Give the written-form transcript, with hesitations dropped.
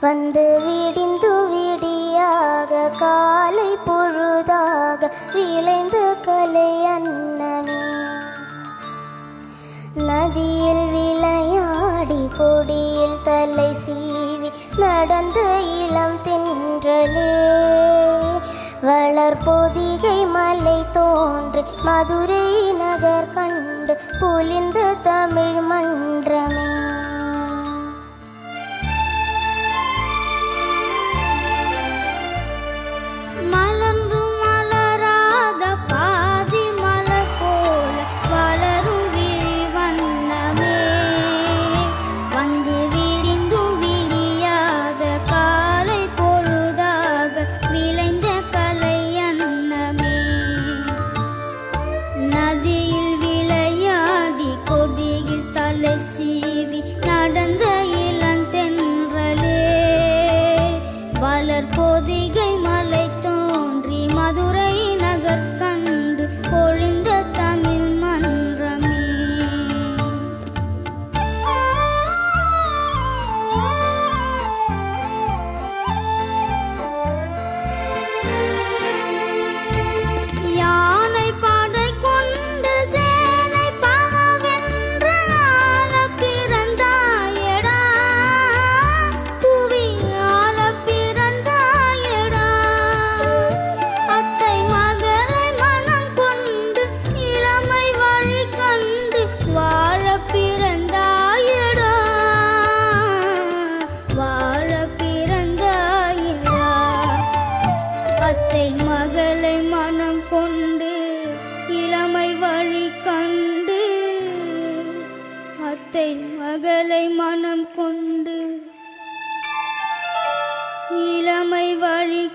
வந்து விடிந்து விடியாக காலை பொழுதாக விளைந்து கலை அன்னமே. நதியில் விளையாடி கொடியில் தலை சீவி நடந்த இளம் தென்றலே. வளர் பொதிகை மலை தோன்றி மதுரை நகர் கண்டு பொலிந்த தமிழ் மன்றமே. நதியில் விளையாடி கொடியில் தலை சீவி நடந்த இளந்தென்றலே. வளர் பொதிகை மலை தோன்றி மதுரை நகர் கண்டு பொழிந்த தமிழ் மன்றமே. அத்தை மகளை மனம் கொண்டு இளமை வழி கண்டு. அத்தை மகளை மனம் கொண்டு இளமை வழி